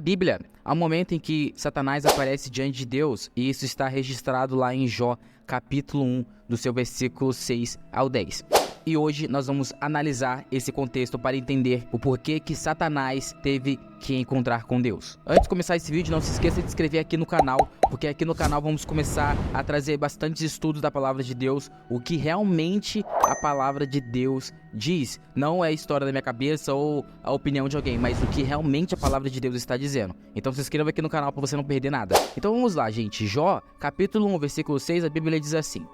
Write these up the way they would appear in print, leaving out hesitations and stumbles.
Bíblia, há um momento em que Satanás aparece diante de Deus, e isso está registrado lá em Jó, capítulo 1, do seu versículo 6 ao 10. E hoje nós vamos analisar esse contexto para entender o porquê que Satanás teve que encontrar com Deus. Antes de começar esse vídeo, não se esqueça de se inscrever aqui no canal, porque aqui no canal vamos começar a trazer bastantes estudos da palavra de Deus, o que realmente a palavra de Deus diz. Não é a história da minha cabeça ou a opinião de alguém, mas o que realmente a palavra de Deus está dizendo. Então se inscreva aqui no canal para você não perder nada. Então vamos lá, gente. Jó, capítulo 1, versículo 6, a Bíblia diz assim: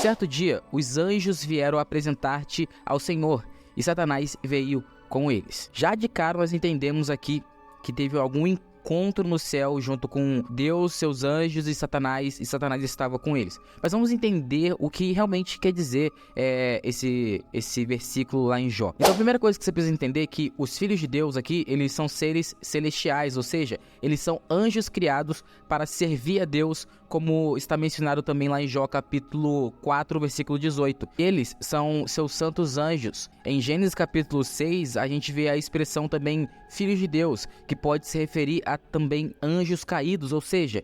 certo dia, os anjos vieram apresentar-te ao Senhor, e Satanás veio com eles. Já de cara nós entendemos aqui que teve algum encontro no céu junto com Deus, seus anjos e Satanás estava com eles. Mas vamos entender o que realmente quer dizer esse versículo lá em Jó. Então a primeira coisa que você precisa entender é que os filhos de Deus aqui, eles são seres celestiais, ou seja, eles são anjos criados para servir a Deus, como está mencionado também lá em Jó capítulo 4, versículo 18. Eles são seus santos anjos. Em Gênesis capítulo 6, a gente vê a expressão também filhos de Deus, que pode se referir a também anjos caídos, ou seja,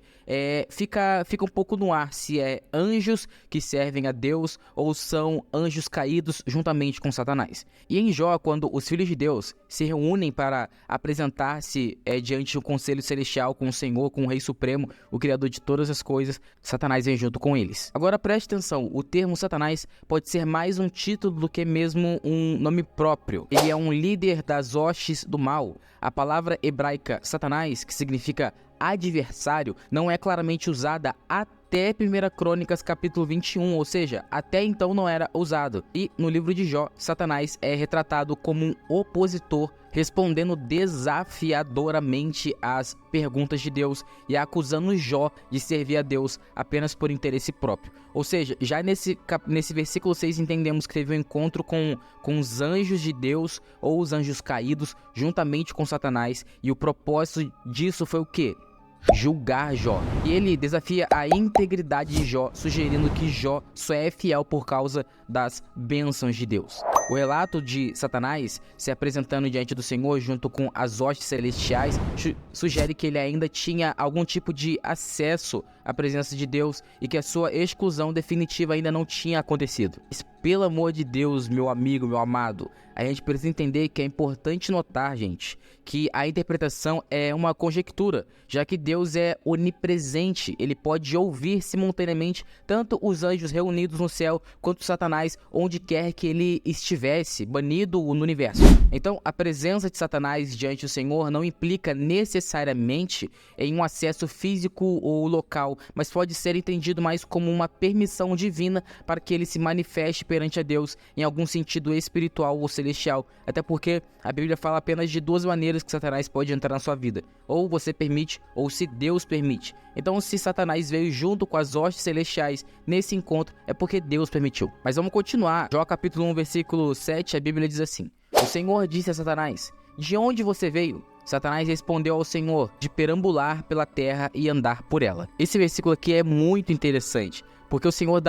fica um pouco no ar se é anjos que servem a Deus ou são anjos caídos juntamente com Satanás. E em Jó, quando os filhos de Deus se reúnem para apresentar-se diante do conselho celestial com o Senhor, com o Rei Supremo, o Criador de todas as coisas, Satanás vem junto com eles. Agora preste atenção, o termo Satanás pode ser mais um título do que mesmo um nome próprio. Ele é um líder das hostes do mal. A palavra hebraica Satanás, que significa adversário, não é claramente usada até 1 Crônicas capítulo 21, ou seja, até então não era usado. E no livro de Jó, Satanás é retratado como um opositor, respondendo desafiadoramente às perguntas de Deus e acusando Jó de servir a Deus apenas por interesse próprio. Ou seja, já nesse versículo 6 entendemos que teve um encontro com os anjos de Deus ou os anjos caídos juntamente com Satanás, e o propósito disso foi o quê? Julgar Jó. E ele desafia a integridade de Jó, sugerindo que Jó só é fiel por causa das bênçãos de Deus. O relato de Satanás se apresentando diante do Senhor junto com as hostes celestiais sugere que ele ainda tinha algum tipo de acesso à presença de Deus e que a sua exclusão definitiva ainda não tinha acontecido. Mas, pelo amor de Deus, meu amigo, meu amado, a gente precisa entender que é importante notar, gente, que a interpretação é uma conjectura, já que Deus é onipresente. Ele pode ouvir simultaneamente tanto os anjos reunidos no céu quanto Satanás onde quer que ele estivesse, banido no universo. Então, a presença de Satanás diante do Senhor não implica necessariamente em um acesso físico ou local, mas pode ser entendido mais como uma permissão divina para que ele se manifeste perante a Deus em algum sentido espiritual ou celestial. Até porque a Bíblia fala apenas de duas maneiras que Satanás pode entrar na sua vida: ou você permite, ou se Deus permite. Então, se Satanás veio junto com as hostes celestiais nesse encontro, é porque Deus permitiu. Mas vamos continuar. Jó capítulo 1, versículo 7, a Bíblia diz assim: o Senhor disse a Satanás: de onde você veio? Satanás respondeu ao Senhor: de perambular pela terra e andar por ela. Esse versículo aqui é muito interessante, porque o Senhor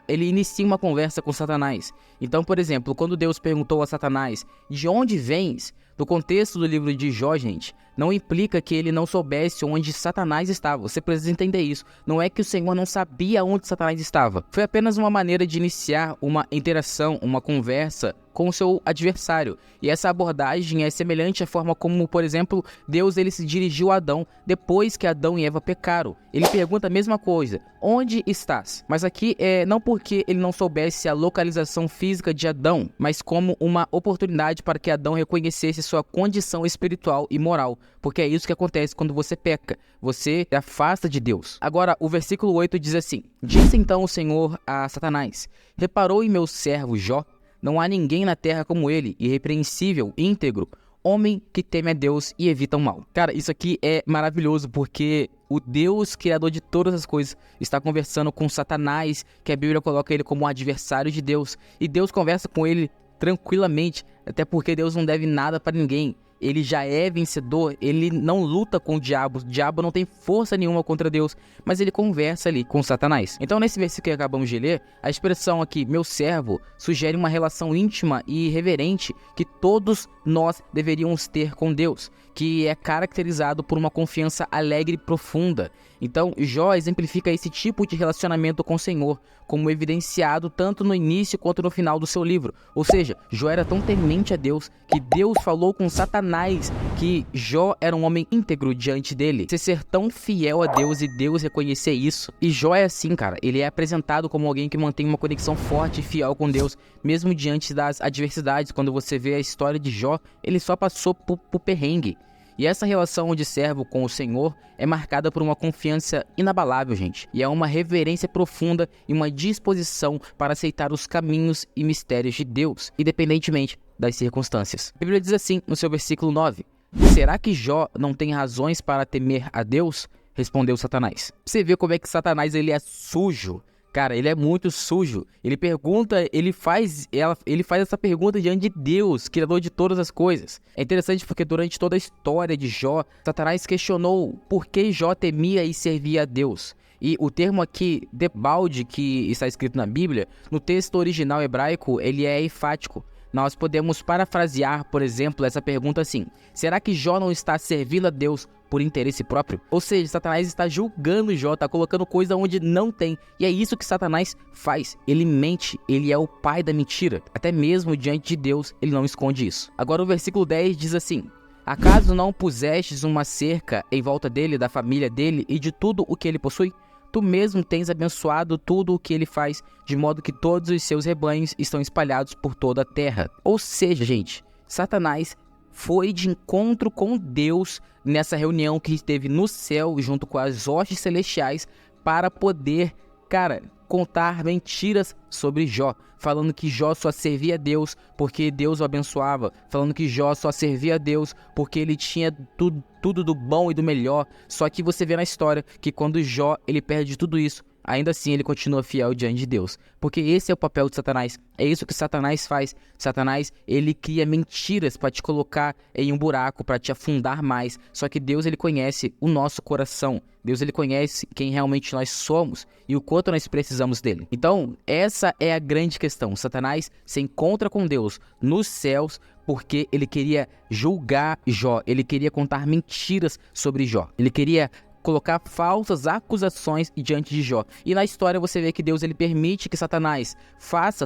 ele inicia uma conversa com Satanás. Então, por exemplo, quando Deus perguntou a Satanás: de onde vens? No contexto do livro de Jó, gente, não implica que ele não soubesse onde Satanás estava. Você precisa entender isso. Não é que o Senhor não sabia onde Satanás estava. Foi apenas uma maneira de iniciar uma interação, uma conversa com o seu adversário. E essa abordagem é semelhante à forma como, por exemplo, Deus ele se dirigiu a Adão depois que Adão e Eva pecaram. Ele pergunta a mesma coisa: onde estás? Mas aqui não porque ele não soubesse a localização física de Adão, mas como uma oportunidade para que Adão reconhecesse sua condição espiritual e moral. Porque é isso que acontece quando você peca. Você se afasta de Deus. Agora, o versículo 8 diz assim: disse então o Senhor a Satanás: reparou em meu servo Jó? Não há ninguém na terra como ele, irrepreensível, íntegro, homem que teme a Deus e evita o mal. Cara, isso aqui é maravilhoso, porque o Deus, criador de todas as coisas, está conversando com Satanás, que a Bíblia coloca ele como um adversário de Deus. E Deus conversa com ele tranquilamente, até porque Deus não deve nada para ninguém. Ele já é vencedor, ele não luta com o diabo não tem força nenhuma contra Deus, mas ele conversa ali com Satanás. Então nesse versículo que acabamos de ler, a expressão aqui, meu servo, sugere uma relação íntima e reverente que todos nós deveríamos ter com Deus, que é caracterizado por uma confiança alegre e profunda. Então, Jó exemplifica esse tipo de relacionamento com o Senhor, como evidenciado tanto no início quanto no final do seu livro. Ou seja, Jó era tão temente a Deus que Deus falou com Satanás que Jó era um homem íntegro diante dele. Você ser tão fiel a Deus e Deus reconhecer isso. E Jó é assim, cara. Ele é apresentado como alguém que mantém uma conexão forte e fiel com Deus, mesmo diante das adversidades. Quando você vê a história de Jó, ele só passou por perrengue. E essa relação de servo com o Senhor é marcada por uma confiança inabalável, gente. E é uma reverência profunda e uma disposição para aceitar os caminhos e mistérios de Deus, independentemente das circunstâncias. A Bíblia diz assim no seu versículo 9: será que Jó não tem razões para temer a Deus? Respondeu Satanás. Você vê como é que Satanás ele é sujo. Cara, ele é muito sujo. Ele pergunta, ele faz essa pergunta diante de Deus, criador de todas as coisas. É interessante porque durante toda a história de Jó, Satanás questionou por que Jó temia e servia a Deus. E o termo aqui, debalde, que está escrito na Bíblia, no texto original hebraico, ele é enfático. Nós podemos parafrasear, por exemplo, essa pergunta assim: será que Jó não está servindo a Deus por interesse próprio? Ou seja, Satanás está julgando Jó, está colocando coisa onde não tem. E é isso que Satanás faz. Ele mente, ele é o pai da mentira. Até mesmo diante de Deus, ele não esconde isso. Agora o versículo 10 diz assim: acaso não pusestes uma cerca em volta dele, da família dele e de tudo o que ele possui? Tu mesmo tens abençoado tudo o que ele faz, de modo que todos os seus rebanhos estão espalhados por toda a terra. Ou seja, gente, Satanás foi de encontro com Deus nessa reunião que esteve no céu junto com as hostes celestiais para poder, contar mentiras sobre Jó, falando que Jó só servia a Deus porque Deus o abençoava, falando que Jó só servia a Deus porque ele tinha tudo do bom e do melhor. Só que você vê na história que quando Jó ele perde tudo isso, ainda assim ele continua fiel diante de Deus, porque esse é o papel de Satanás. É isso que Satanás faz. Satanás, ele cria mentiras para te colocar em um buraco, para te afundar mais. Só que Deus, ele conhece o nosso coração. Deus, ele conhece quem realmente nós somos e o quanto nós precisamos dele. Então, essa é a grande questão. Satanás se encontra com Deus nos céus porque ele queria julgar Jó. Ele queria contar mentiras sobre Jó. Ele queria colocar falsas acusações diante de Jó. E na história você vê que Deus ele permite que Satanás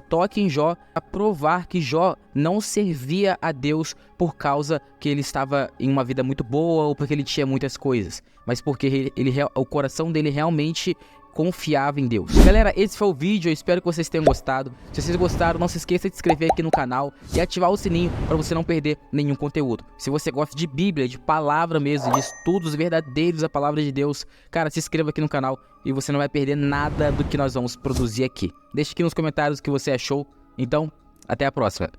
toque em Jó, a provar que Jó não servia a Deus por causa que ele estava em uma vida muito boa ou porque ele tinha muitas coisas, mas porque o coração dele realmente confiava em Deus. Galera, esse foi o vídeo, eu espero que vocês tenham gostado. Se vocês gostaram, não se esqueça de se inscrever aqui no canal e ativar o sininho para você não perder nenhum conteúdo. Se você gosta de Bíblia, de palavra mesmo, de estudos verdadeiros da palavra de Deus, se inscreva aqui no canal e você não vai perder nada do que nós vamos produzir aqui. Deixe aqui nos comentários o que você achou. Então, até a próxima.